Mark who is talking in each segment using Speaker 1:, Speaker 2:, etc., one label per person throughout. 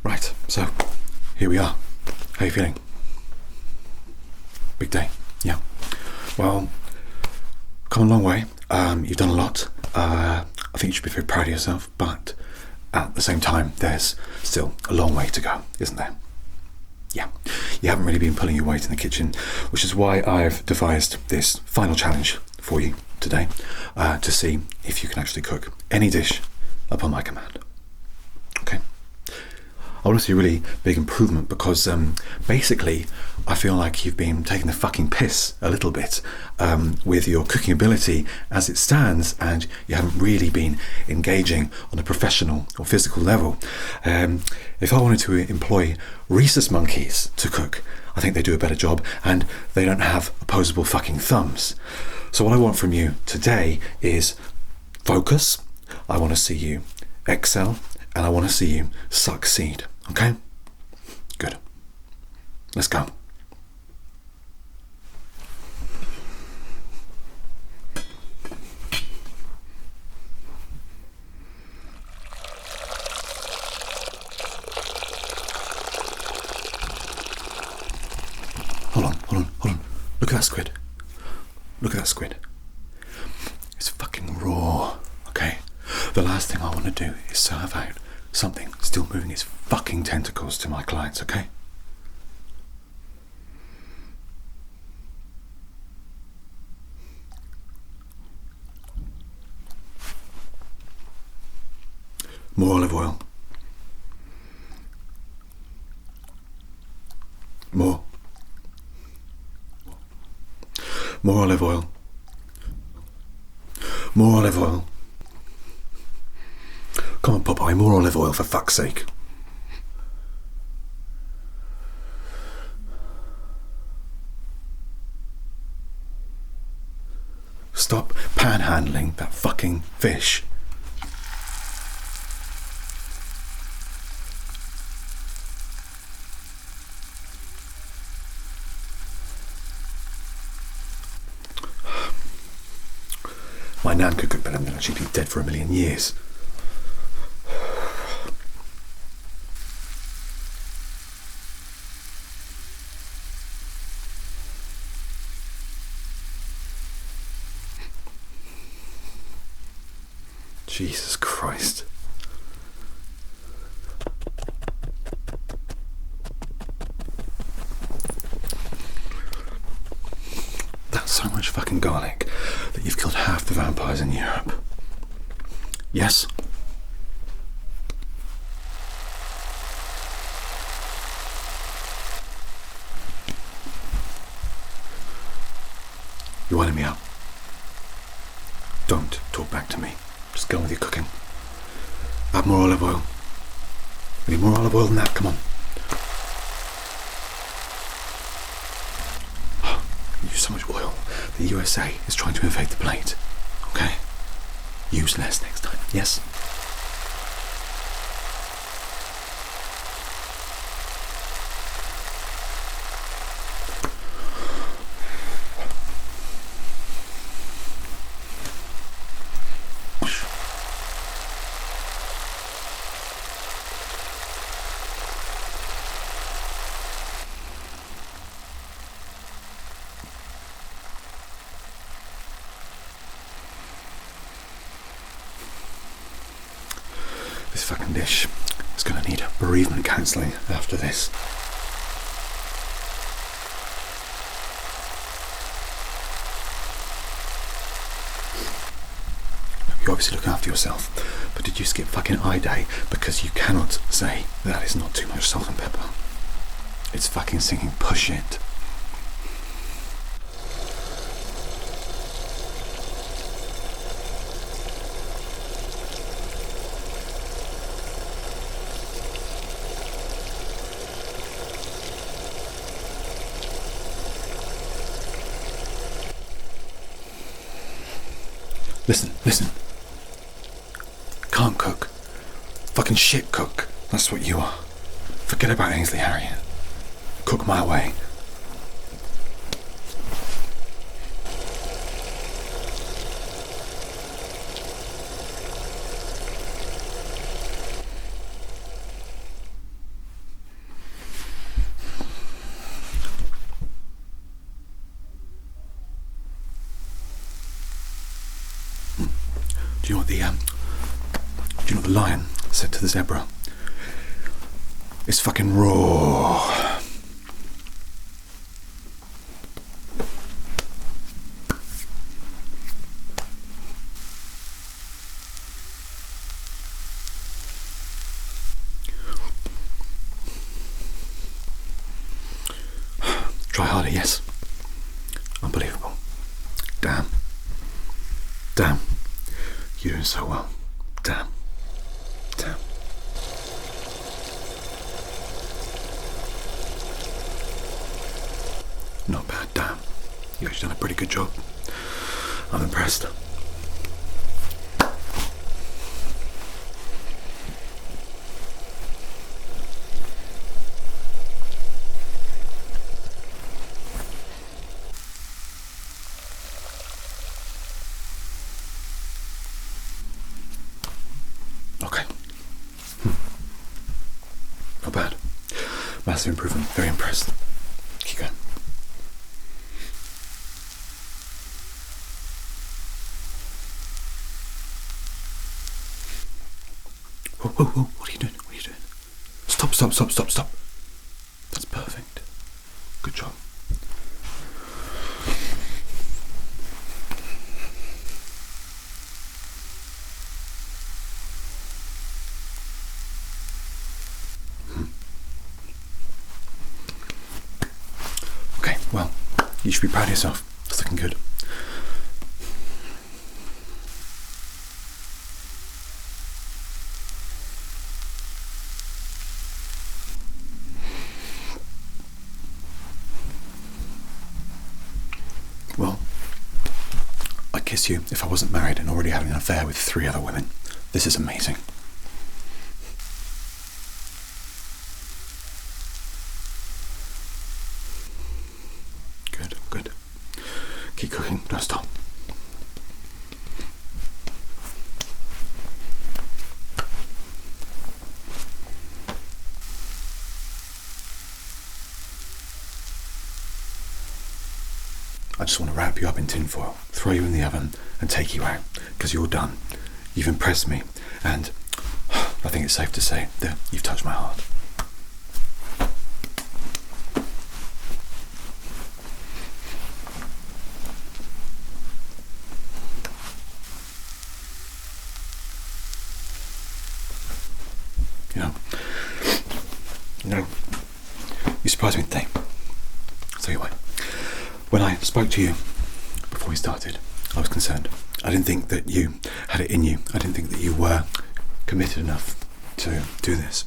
Speaker 1: Right, so here we are. How are you feeling? Big day, yeah. Well, come a long way. You've done a lot. I think you should be very proud of yourself, but at the same time, there's still a long way to go, isn't there? Yeah, you haven't really been pulling your weight in the kitchen, which is why I've devised this final challenge for you today to see if you can actually cook any dish upon my command. Okay. I want to see a really big improvement because basically I feel like you've been taking the fucking piss a little bit with your cooking ability as it stands, and you haven't really been engaging on a professional or physical level. If I wanted to employ rhesus monkeys to cook, I think they do a better job, and they don't have opposable fucking thumbs. So what I want from you today is focus. I want to see you excel, and I want to see you succeed. Okay? Good. Let's go. Hold on. Look at that squid. Look at that squid. It's fucking raw, okay? The last thing I want to do is serve out something still moving its fucking tentacles to my clients, okay? More olive oil. More olive oil. More olive oil. Come on, Popeye, more olive oil for fuck's sake. Stop panhandling that fucking fish. My nan could cook better than that. She'd be dead for 1,000,000 years. Jesus Christ. That's so much fucking garlic that you've killed half the vampires in Europe. Yes? You're winding me up. Don't talk back to me. Just go on with your cooking. Add more olive oil. We need more olive oil than that, come on. You use so much oil. The USA is trying to invade the plate. Okay? Use less next time, yes? This fucking dish is going to need bereavement counselling after this. You obviously look after yourself, but did you skip fucking eye day because you cannot say that is not too much salt and pepper? It's fucking singing push it. Listen. Can't cook. Fucking shit cook. That's what you are. Forget about Ainsley Harriet. Cook my way. Do you know what the lion said to the zebra? It's fucking raw. Try harder, yes. Unbelievable. Damn. Damn. You're doing so well. Damn. Damn. Not bad, damn. You've actually done a pretty good job. I'm impressed. Okay. Not bad. Massive improvement. Very impressed. Keep going. Whoa, whoa, whoa. What are you doing? What are you doing? Stop, stop, stop, stop, stop. That's perfect. Good job. Okay, well, you should be proud of yourself. It's looking good. Well, I'd kiss you if I wasn't married and already having an affair with 3 other women. This is amazing. Good, good. Keep cooking, don't stop. I just want to wrap you up in tinfoil, throw you in the oven and take you out, because you're done. You've impressed me, and I think it's safe to say that you've touched my heart. You surprised me today. I'll tell you why. When I spoke to you before we started, I was concerned. I didn't think that you had it in you. I didn't think that you were committed enough to do this.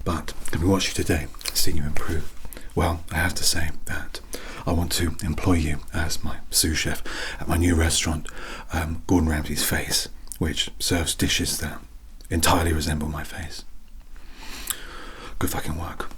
Speaker 1: But having watched you today, seeing you improve, well, I have to say that I want to employ you as my sous chef at my new restaurant, Gordon Ramsay's Face, which serves dishes that entirely resemble my face. Good fucking work.